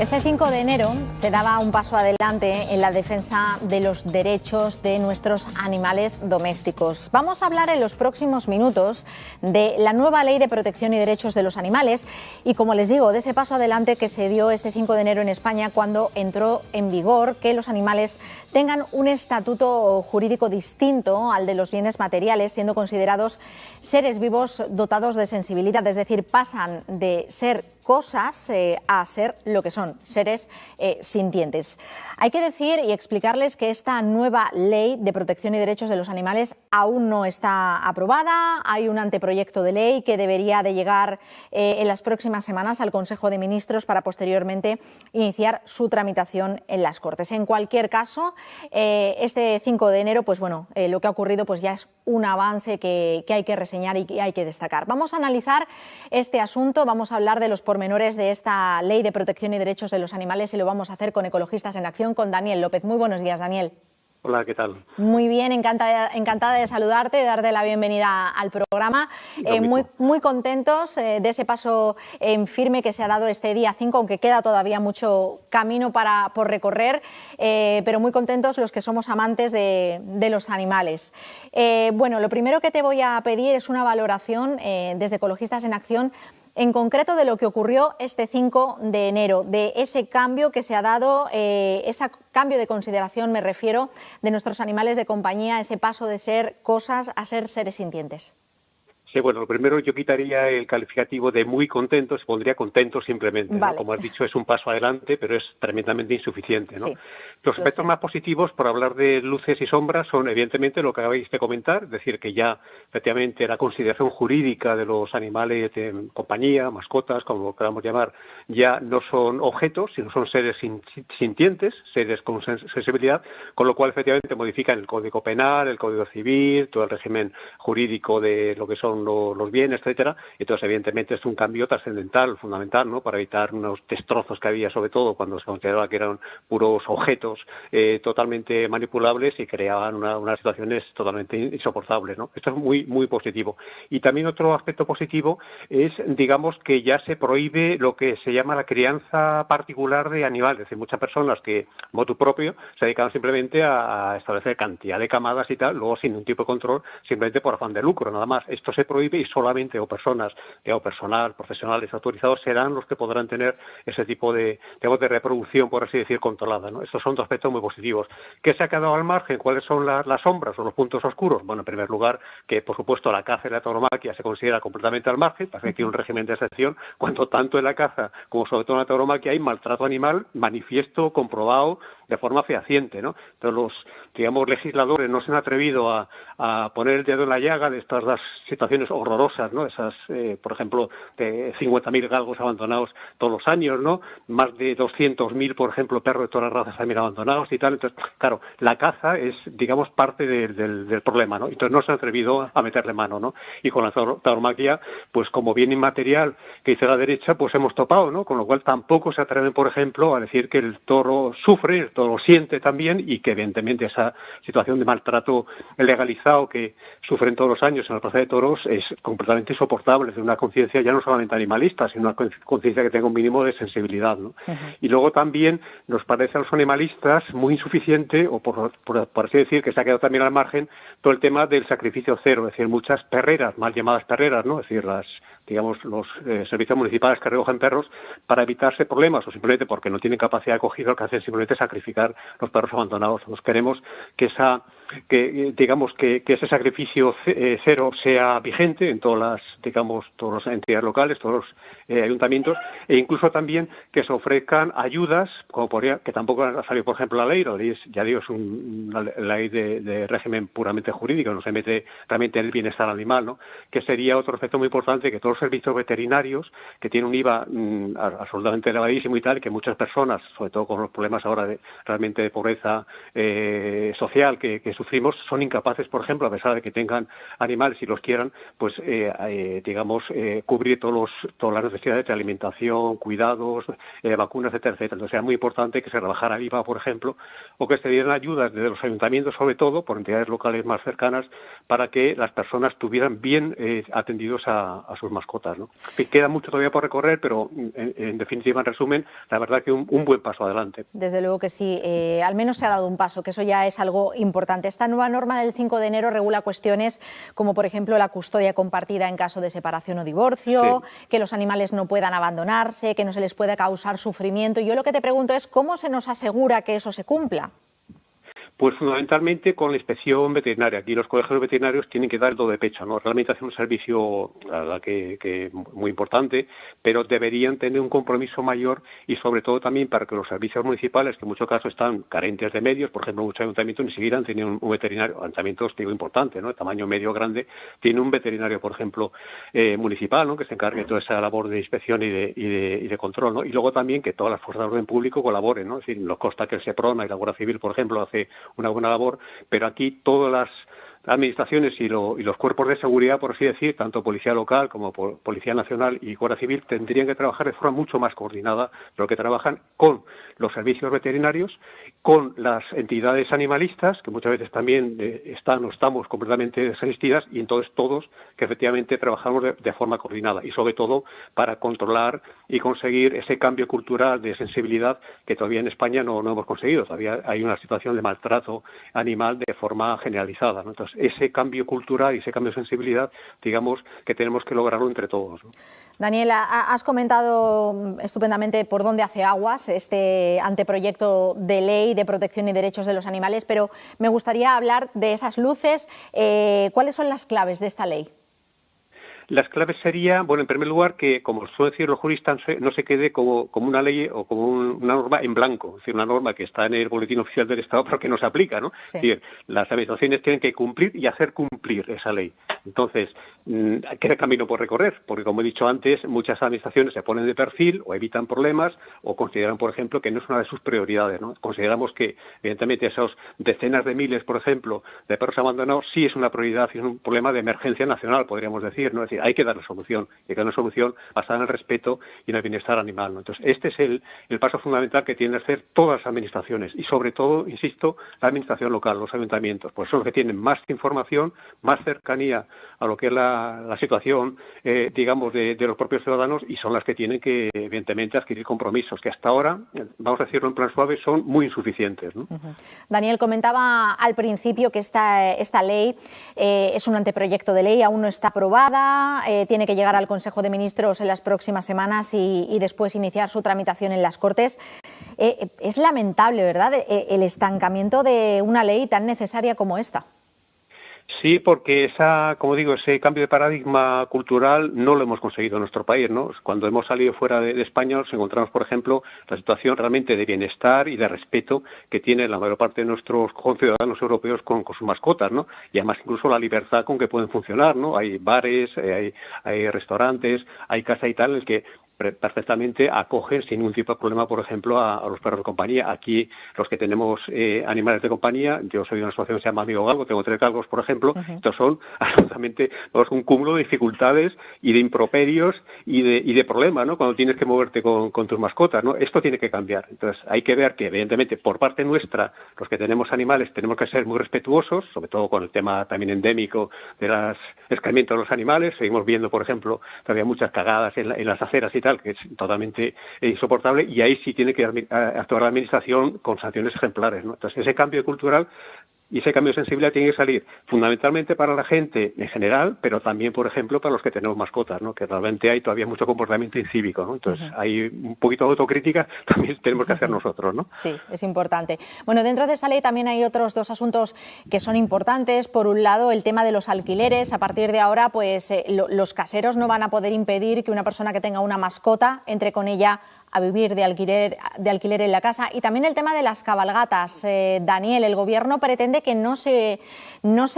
Este 5 de enero se daba un paso adelante en la defensa de los derechos de nuestros animales domésticos. Vamos a hablar en los próximos minutos de la nueva Ley de Protección y Derechos de los Animales y, como les digo, de ese paso adelante que se dio este 5 de enero en España cuando entró en vigor que los animales tengan un estatuto jurídico distinto al de los bienes materiales, siendo considerados seres vivos dotados de sensibilidad, es decir, pasan de ser cosas a ser lo que son, seres sintientes. Hay que decir y explicarles que esta nueva Ley de Protección y Derechos de los Animales aún no está aprobada. Hay un anteproyecto de ley que debería de llegar en las próximas semanas al Consejo de Ministros para posteriormente iniciar su tramitación en las Cortes. En cualquier caso, este 5 de enero, pues bueno, lo que ha ocurrido pues ya es un avance que hay que reseñar y que hay que destacar. Vamos a analizar este asunto, vamos a hablar de los pormenores de esta Ley de Protección y Derechos de los Animales y lo vamos a hacer con Ecologistas en Acción, con Daniel López. Muy buenos días, Daniel. Hola, ¿qué tal? Muy bien, encantada de saludarte, de darte la bienvenida al programa. Muy contentos de ese paso en firme que se ha dado este día 5, aunque queda todavía mucho camino por recorrer, pero muy contentos los que somos amantes de los animales. Bueno, lo primero que te voy a pedir es una valoración desde Ecologistas en Acción, en concreto de lo que ocurrió este 5 de enero, de ese cambio que se ha dado, ese cambio de consideración, me refiero, de nuestros animales de compañía, ese paso de ser cosas a ser seres sintientes. Sí, bueno, lo primero yo quitaría el calificativo de muy contentos, pondría contentos simplemente, vale. ¿no? Como has dicho, es un paso adelante, pero es tremendamente insuficiente, ¿no? Sí, los aspectos más positivos, por hablar de luces y sombras, son evidentemente lo que acabáis de comentar, es decir, que ya efectivamente la consideración jurídica de los animales de compañía, mascotas, como lo queramos llamar, ya no son objetos, sino son seres sintientes, seres con sensibilidad, con lo cual efectivamente modifican el Código Penal, el Código Civil, todo el régimen jurídico de lo que son los bienes, etcétera. Entonces, evidentemente, es un cambio trascendental, fundamental, ¿no? Para evitar unos destrozos que había, sobre todo cuando se consideraba que eran puros objetos totalmente manipulables y creaban unas situaciones totalmente insoportables, ¿no? Esto es muy positivo. Y también otro aspecto positivo es, digamos, que ya se prohíbe lo que se llama la crianza particular de animales. Es decir, muchas personas que, motu propio, se dedican simplemente a establecer cantidad de camadas y tal, luego sin ningún tipo de control, simplemente por afán de lucro, nada más. Esto se prohíbe y solamente personal, profesionales autorizados serán los que podrán tener ese tipo de reproducción, por así decir, controlada, ¿no? Estos son dos aspectos muy positivos. ¿Qué se ha quedado al margen? ¿Cuáles son las sombras o los puntos oscuros? Bueno, en primer lugar, que por supuesto la caza y la tauromaquia se considera completamente al margen, parece que tiene un régimen de excepción, cuando tanto en la caza como sobre todo en la tauromaquia hay maltrato animal manifiesto, comprobado, de forma fehaciente, ¿no? Entonces los, legisladores no se han atrevido a poner el dedo en la llaga de estas dos situaciones horrorosas, ¿no? Esas, por ejemplo, de 50.000 galgos abandonados todos los años, ¿no? Más de 200.000, por ejemplo, perros de todas las razas también abandonados y tal. Entonces, claro, la caza es, digamos, parte del problema, ¿no? Entonces no se han atrevido a meterle mano, ¿no? Y con la tauromaquia, pues como bien inmaterial que dice la derecha, pues hemos topado, ¿no? Con lo cual tampoco se atreven, por ejemplo, a decir que el toro sufre, el toro siente también y que evidentemente esa situación de maltrato legalizado que sufren todos los años en la plaza de toros es completamente insoportable, es de una conciencia ya no solamente animalista, sino una conciencia que tenga un mínimo de sensibilidad, ¿no? Y luego también nos parece a los animalistas muy insuficiente, o por así decir, que se ha quedado también al margen, todo el tema del sacrificio cero, es decir, muchas perreras, mal llamadas perreras, ¿no? Es decir, los servicios municipales que recogen perros para evitarse problemas o simplemente porque no tienen capacidad de acogida, lo que hacen simplemente sacrificar los perros abandonados. Nos queremos que ese sacrificio cero sea vigente en todas las entidades locales, todos los ayuntamientos, e incluso también que se ofrezcan ayudas, como que tampoco ha salido, por ejemplo, la ley ya digo, es una ley de régimen puramente jurídico, no se mete realmente en el bienestar animal, ¿no? Que sería otro aspecto muy importante, que todos los servicios veterinarios, que tienen un IVA absolutamente elevadísimo y tal, que muchas personas, sobre todo con los problemas ahora realmente de pobreza social que sufrimos, son incapaces, por ejemplo, a pesar de que tengan animales y los quieran, pues cubrir todas las necesidades de alimentación, cuidados, vacunas, etcétera. Entonces era muy importante que se rebajara el IVA, por ejemplo, o que se dieran ayudas desde los ayuntamientos, sobre todo por entidades locales más cercanas, para que las personas estuvieran bien atendidos a sus mascotas. mascotas, ¿no? Queda mucho todavía por recorrer, pero en definitiva, en resumen, la verdad que un buen paso adelante. Desde luego que sí, al menos se ha dado un paso, que eso ya es algo importante. Esta nueva norma del 5 de enero regula cuestiones como, por ejemplo, la custodia compartida en caso de separación o divorcio, sí, que los animales no puedan abandonarse, que no se les pueda causar sufrimiento. Y yo lo que te pregunto es, ¿cómo se nos asegura que eso se cumpla? Pues fundamentalmente con la inspección veterinaria. Aquí los colegios veterinarios tienen que dar el do de pecho, ¿no? Realmente hacen un servicio, la verdad, que muy importante, pero deberían tener un compromiso mayor y sobre todo también para que los servicios municipales, que en muchos casos están carentes de medios, por ejemplo, muchos ayuntamientos ni siquiera han tenido un veterinario, ayuntamientos, digo, importante, ¿no? De tamaño medio grande, tiene un veterinario, por ejemplo, municipal, ¿no? Que se encargue de toda esa labor de inspección y de control, ¿no? Y luego también que todas las fuerzas de orden público colaboren, ¿no? Es decir, nos consta que el SEPRONA y la Guardia Civil, por ejemplo, hace una buena labor, pero aquí todas las administraciones y los cuerpos de seguridad, por así decir, tanto Policía Local como Policía Nacional y Guardia Civil, tendrían que trabajar de forma mucho más coordinada de lo que trabajan con los servicios veterinarios, con las entidades animalistas, que muchas veces también estamos completamente desasistidas, y entonces todos que efectivamente trabajamos de forma coordinada y sobre todo para controlar y conseguir ese cambio cultural de sensibilidad que todavía en España no hemos conseguido. Todavía hay una situación de maltrato animal de forma generalizada, ¿no? Entonces, ese cambio cultural y ese cambio de sensibilidad, digamos que tenemos que lograrlo entre todos, ¿no? Daniela, has comentado estupendamente por dónde hace aguas este anteproyecto de ley de protección y derechos de los animales, pero me gustaría hablar de esas luces. ¿Cuáles son las claves de esta ley? Las claves serían, bueno, en primer lugar, que, como suelen decir los juristas, no se quede como una ley o como una norma en blanco, es decir, una norma que está en el Boletín Oficial del Estado pero que no se aplica, ¿no? Sí. Es decir, las administraciones tienen que cumplir y hacer cumplir esa ley. Entonces, queda camino por recorrer, porque, como he dicho antes, muchas administraciones se ponen de perfil o evitan problemas o consideran, por ejemplo, que no es una de sus prioridades, ¿no? Consideramos que, evidentemente, esos decenas de miles, por ejemplo, de perros abandonados sí es una prioridad y es un problema de emergencia nacional, podríamos decir, ¿no? Es decir, hay que darle solución, y que una solución basada en el respeto y en el bienestar animal, ¿no? Entonces, este es el paso fundamental que tienen que hacer todas las administraciones y, sobre todo, insisto, la administración local, los ayuntamientos, pues son los que tienen más información, más cercanía a lo que es la situación, digamos, de los propios ciudadanos, y son las que tienen que, evidentemente, adquirir compromisos que hasta ahora, vamos a decirlo en plan suave, son muy insuficientes, ¿no? Daniel, comentaba al principio que esta ley es un anteproyecto de ley, aún no está aprobada, tiene que llegar al Consejo de Ministros en las próximas semanas y después iniciar su tramitación en las Cortes. Es lamentable, ¿verdad?, el estancamiento de una ley tan necesaria como esta. Sí, porque como digo, ese cambio de paradigma cultural no lo hemos conseguido en nuestro país, ¿no? Cuando hemos salido fuera de España nos encontramos, por ejemplo, la situación realmente de bienestar y de respeto que tiene la mayor parte de nuestros conciudadanos europeos con sus mascotas, ¿no? Y además incluso la libertad con que pueden funcionar, ¿no? Hay bares, hay restaurantes, hay casa y tal, en el que perfectamente acogen sin ningún tipo de problema, por ejemplo, a los perros de compañía. Aquí, los que tenemos animales de compañía, yo soy de una asociación que se llama Amigo Galgo, tengo 3 galgos, por ejemplo, estos son absolutamente un cúmulo de dificultades y de improperios y de problemas, ¿no? Cuando tienes que moverte con tus mascotas, ¿no? Esto tiene que cambiar. Entonces, hay que ver que, evidentemente, por parte nuestra, los que tenemos animales, tenemos que ser muy respetuosos, sobre todo con el tema también endémico de los excrementos de los animales. Seguimos viendo, por ejemplo, todavía muchas cagadas en las aceras y tal, que es totalmente insoportable, y ahí sí tiene que actuar la administración con sanciones ejemplares, ¿no? Entonces, ese cambio cultural y ese cambio de sensibilidad tiene que salir fundamentalmente para la gente en general, pero también, por ejemplo, para los que tenemos mascotas, ¿no? Que realmente hay todavía mucho comportamiento incívico, ¿no? Entonces, hay un poquito de autocrítica, también tenemos que hacer nosotros, ¿no? Sí, es importante. Bueno, dentro de esa ley también hay otros 2 asuntos que son importantes. Por un lado, el tema de los alquileres. A partir de ahora, pues los caseros no van a poder impedir que una persona que tenga una mascota entre con ella a vivir de alquiler en la casa. Y también el tema de las cabalgatas. Daniel, el Gobierno pretende que no se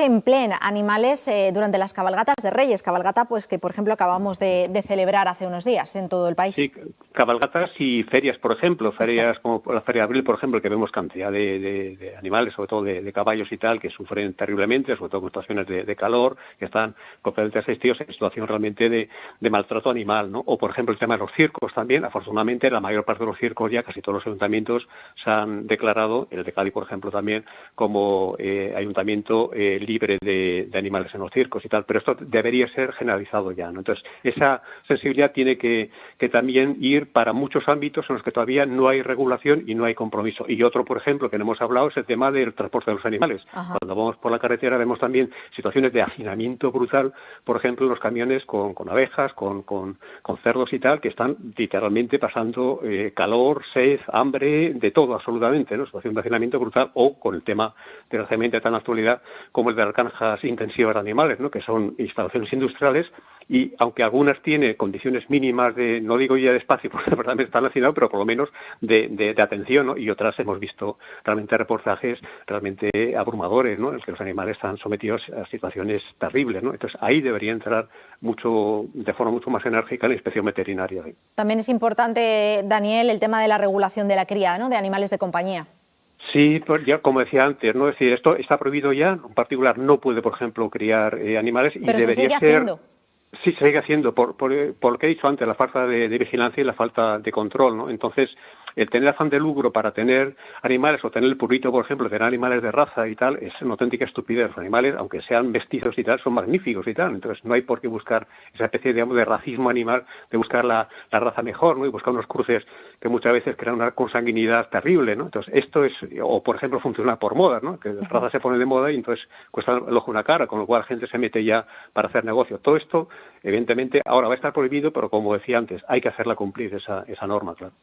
empleen animales durante las cabalgatas de Reyes. Cabalgata, pues que por ejemplo acabamos de celebrar hace unos días en todo el país. Sí, cabalgatas y ferias, por ejemplo. Ferias como la Feria de Abril, por ejemplo, que vemos cantidad de animales, sobre todo de caballos y tal, que sufren terriblemente, sobre todo con situaciones de calor, que están completamente asistidos en situación realmente de maltrato animal, ¿no? O, por ejemplo, el tema de los circos también. Afortunadamente evidentemente la mayor parte de los circos ya, casi todos los ayuntamientos se han declarado, el de Cádiz por ejemplo también, como ayuntamiento libre de animales en los circos y tal, pero esto debería ser generalizado ya, ¿no? Entonces, esa sensibilidad tiene que también ir para muchos ámbitos en los que todavía no hay regulación y no hay compromiso. Y otro, por ejemplo, que no hemos hablado es el tema del transporte de los animales. Ajá. Cuando vamos por la carretera vemos también situaciones de hacinamiento brutal, por ejemplo, en los camiones con abejas, con cerdos y tal, que están literalmente pasando calor, sed, hambre, de todo absolutamente, ¿no? Situación de hacinamiento brutal, o con el tema desgraciadamente tan actualidad como el de las granjas intensivas de animales, ¿no? Que son instalaciones industriales y aunque algunas tienen condiciones mínimas de, no digo ya de espacio, porque también están hacinados, pero por lo menos de atención, ¿no? Y otras hemos visto realmente reportajes realmente abrumadores, ¿no? En los que los animales están sometidos a situaciones terribles, ¿no? Entonces ahí debería entrar de forma mucho más enérgica la inspección veterinaria. También es importante, Daniel, el tema de la regulación de la cría, ¿no? De animales de compañía. Sí, pues ya como decía antes, ¿no? Es decir, esto está prohibido ya, en particular no puede, por ejemplo, criar animales y pero debería se sigue ser... haciendo. Sí, se sigue haciendo por lo que he dicho antes, la falta de vigilancia y la falta de control, ¿no? Entonces, el tener afán de lucro para tener animales o tener el purito, por ejemplo, tener animales de raza y tal, es una auténtica estupidez. Los animales, aunque sean vestidos y tal, son magníficos y tal. Entonces, no hay por qué buscar esa especie, digamos, de racismo animal, de buscar la raza mejor, ¿no? Y buscar unos cruces que muchas veces crean una consanguinidad terrible, ¿no? Entonces, esto es, o por ejemplo, funciona por moda, ¿no? Que la raza se pone de moda y entonces cuesta el ojo una cara, con lo cual la gente se mete ya para hacer negocio. Todo esto, evidentemente, ahora va a estar prohibido, pero como decía antes, hay que hacerla cumplir esa norma, claro.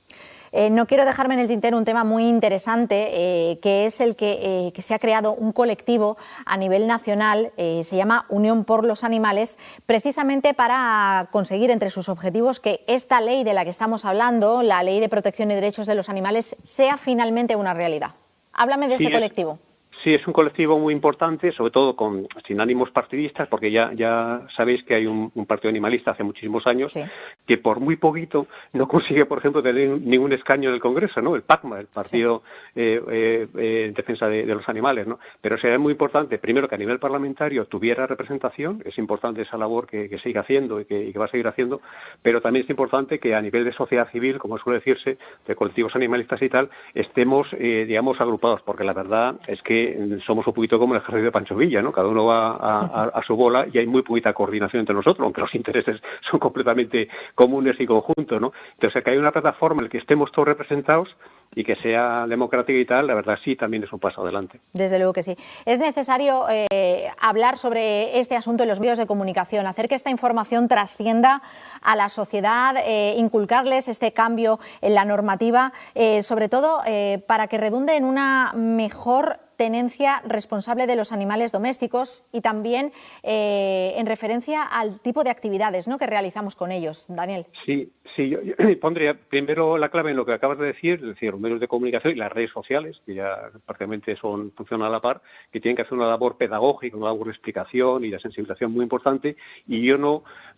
No quiero dejarme en el tintero un tema muy interesante, que es el que se ha creado un colectivo a nivel nacional, se llama Unión por los Animales, precisamente para conseguir entre sus objetivos que esta ley de la que estamos hablando, la Ley de Protección y Derechos de los Animales, sea finalmente una realidad. Háblame de ese colectivo. Sí, es un colectivo muy importante, sobre todo sin ánimos partidistas, porque ya sabéis que hay un partido animalista hace muchísimos años, sí, que por muy poquito no consigue, por ejemplo, tener ningún escaño en el Congreso, ¿no? El PACMA, el Partido en Defensa de los Animales, ¿no? Pero sería muy importante, primero, que a nivel parlamentario tuviera representación, es importante esa labor que sigue haciendo y que va a seguir haciendo, pero también es importante que a nivel de sociedad civil, como suele decirse, de colectivos animalistas y tal, estemos, digamos, agrupados, porque la verdad es que somos un poquito como el ejército de Pancho Villa, ¿no? Cada uno va a su bola y hay muy poquita coordinación entre nosotros, aunque los intereses son completamente comunes y conjuntos, ¿no? Entonces, que hay una plataforma en la que estemos todos representados y que sea democrática y tal, la verdad sí, también es un paso adelante. Desde luego que sí. Es necesario hablar sobre este asunto en los medios de comunicación, hacer que esta información trascienda a la sociedad, inculcarles este cambio en la normativa, sobre todo para que redunde en una mejor tenencia responsable de los animales domésticos y también en referencia al tipo de actividades, ¿no?, que realizamos con ellos. Daniel. Sí, yo pondría primero la clave en lo que acabas de decir, es decir, los medios de comunicación y las redes sociales, que ya prácticamente funcionan a la par, que tienen que hacer una labor pedagógica, una labor de explicación y de sensibilización muy importante, y yo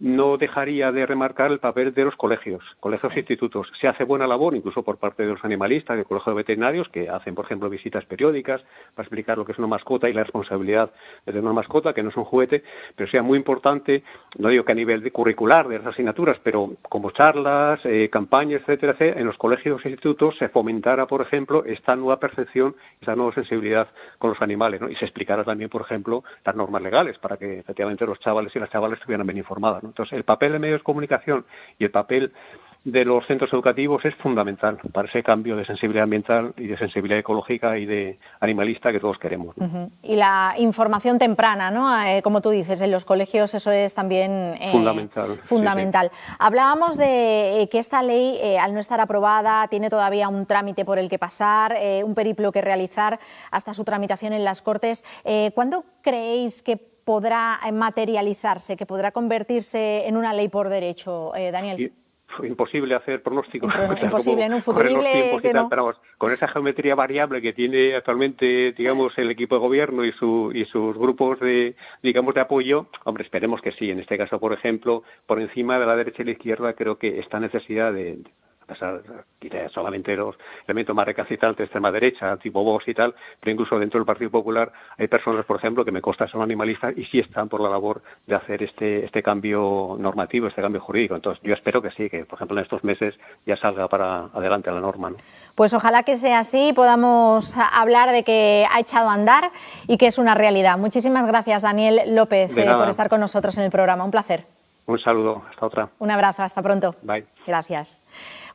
no dejaría de remarcar el papel de los colegios e institutos. Se hace buena labor, incluso por parte de los animalistas, del colegio de veterinarios, que hacen, por ejemplo, visitas periódicas para explicar lo que es una mascota y la responsabilidad de tener una mascota, que no es un juguete, pero sea muy importante, no digo que a nivel de curricular de las asignaturas, pero como charlas, campañas, etcétera, en los colegios e institutos se fomentara, por ejemplo, esta nueva percepción, esta nueva sensibilidad con los animales, ¿no? Y se explicara también, por ejemplo, las normas legales para que efectivamente los chavales y las chavales estuvieran bien informadas, ¿no? Entonces, el papel de medios de comunicación y el papel de los centros educativos es fundamental para ese cambio de sensibilidad ambiental y de sensibilidad ecológica y de animalista que todos queremos, ¿no? Uh-huh. Y la información temprana, ¿no? Como tú dices, en los colegios eso es también fundamental. Sí. Hablábamos de que esta ley, al no estar aprobada, tiene todavía un trámite por el que pasar, un periplo que realizar hasta su tramitación en las Cortes. ¿Cuándo creéis que podrá materializarse, que podrá convertirse en una ley por derecho, Daniel? Sí. Imposible hacer pronósticos. Imposible, en un futurible que no. Pero con esa geometría variable que tiene actualmente, digamos, el equipo de gobierno y sus grupos de apoyo, hombre, esperemos que sí. En este caso, por ejemplo, por encima de la derecha y la izquierda, creo que esta necesidad de a pesar quizás solamente los elementos más recalcitrantes de extrema derecha, tipo Vox y tal, pero incluso dentro del Partido Popular hay personas, por ejemplo, que me consta son animalistas y sí están por la labor de hacer este cambio normativo, este cambio jurídico. Entonces yo espero que sí, que por ejemplo en estos meses ya salga para adelante la norma, ¿no? Pues ojalá que sea así, podamos hablar de que ha echado a andar y que es una realidad. Muchísimas gracias, Daniel López, por estar con nosotros en el programa. Un placer. Un saludo, hasta otra. Un abrazo, hasta pronto. Bye. Gracias.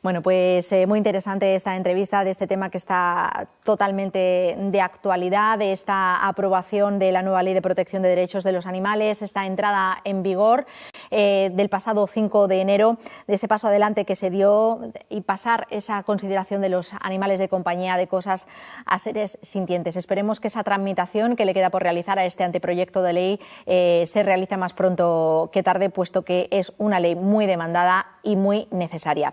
Bueno, pues muy interesante esta entrevista de este tema que está totalmente de actualidad, de esta aprobación de la nueva Ley de Protección de Derechos de los Animales, esta entrada en vigor del pasado 5 de enero, de ese paso adelante que se dio y pasar esa consideración de los animales de compañía, de cosas, a seres sintientes. Esperemos que esa tramitación que le queda por realizar a este anteproyecto de ley se realice más pronto que tarde, puesto que es una ley muy demandada y muy necesaria.